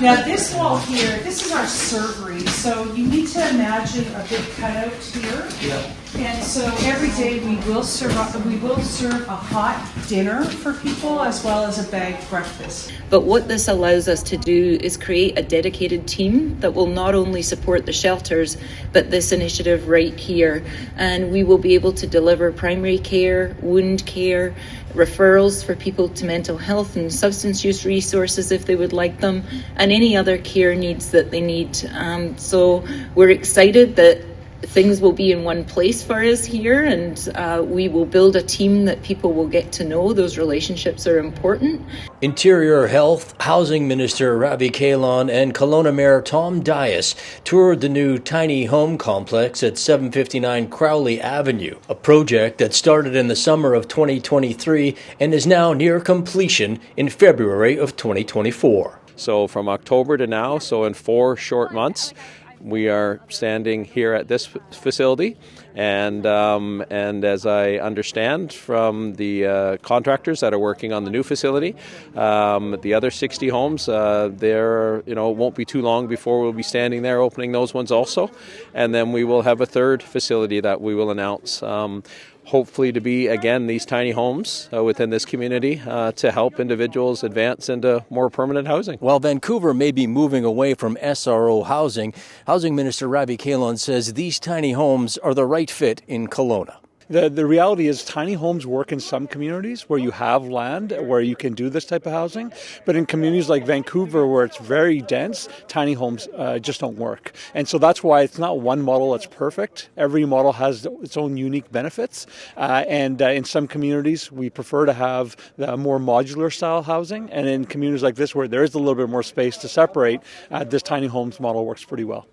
Now this wall here, this is our servery, so you need to imagine a big cutout here. Yeah. And so every day we will serve a hot dinner for people as well as a bagged breakfast. But what this allows us to do is create a dedicated team that will not only support the shelters, but this initiative right here. And we will be able to deliver primary care, wound care, referrals for people to mental health and substance use resources if they would like them, and any other care needs that they need. So we're excited that things will be in one place for us here, and we will build a team that people will get to know. Those relationships are important. Interior Health, Housing Minister Ravi Kahlon and Kelowna Mayor Tom Dias toured the new tiny home complex at 759 Crowley Avenue, a project that started in the summer of 2023 and is now near completion in February of 2024. So from October to now, so in 4 short months, we are standing here at this facility, and as I understand from the contractors that are working on the new facility, the other 60 homes, there won't be too long before we'll be standing there opening those ones also, and then we will have a third facility that we will announce. Hopefully to be, again, these tiny homes within this community to help individuals advance into more permanent housing. While Vancouver may be moving away from SRO housing, Housing Minister Ravi Kahlon says these tiny homes are the right fit in Kelowna. The reality is tiny homes work in some communities where you have land where you can do this type of housing, but in communities like Vancouver where it's very dense, tiny homes just don't work. And so that's why it's not one model that's perfect. Every model has its own unique benefits, and in some communities we prefer to have the more modular style housing, and in communities like this where there is a little bit more space to separate, this tiny homes model works pretty well.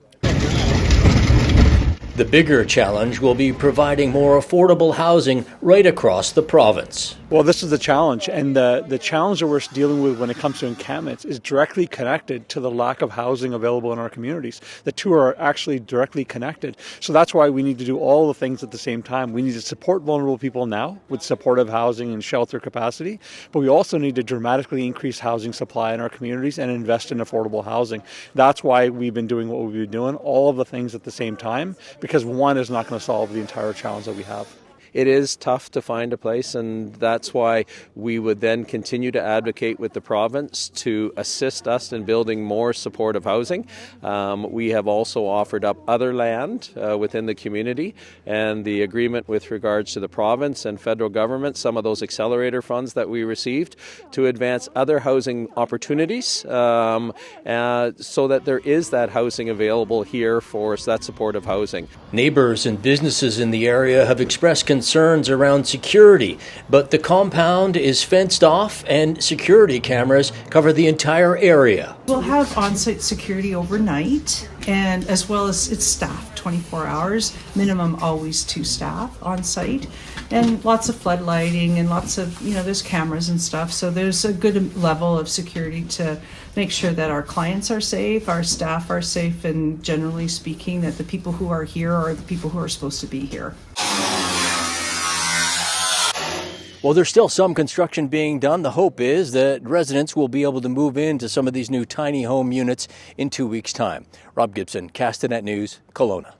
The bigger challenge will be providing more affordable housing right across the province. Well, this is the challenge, and the challenge that we're dealing with when it comes to encampments is directly connected to the lack of housing available in our communities. The two are actually directly connected. So that's why we need to do all the things at the same time. We need to support vulnerable people now with supportive housing and shelter capacity, but we also need to dramatically increase housing supply in our communities and invest in affordable housing. That's why we've been doing what we've been doing, all of the things at the same time, because one is not going to solve the entire challenge that we have. It is tough to find a place, and that's why we would then continue to advocate with the province to assist us in building more supportive housing. We have also offered up other land within the community, and the agreement with regards to the province and federal government, some of those accelerator funds that we received to advance other housing opportunities so that there is that housing available here for us, that supportive housing. Neighbors and businesses in the area have expressed concerns around security, but the compound is fenced off and security cameras cover the entire area. We'll have on-site security overnight, and as well as it's staffed 24 hours, minimum always 2 staff on site, and lots of floodlighting and lots of, there's cameras and stuff, so there's a good level of security to make sure that our clients are safe, our staff are safe, and generally speaking that the people who are here are the people who are supposed to be here. Well, there's still some construction being done. The hope is that residents will be able to move into some of these new tiny home units in 2 weeks' time. Rob Gibson, Castanet News, Kelowna.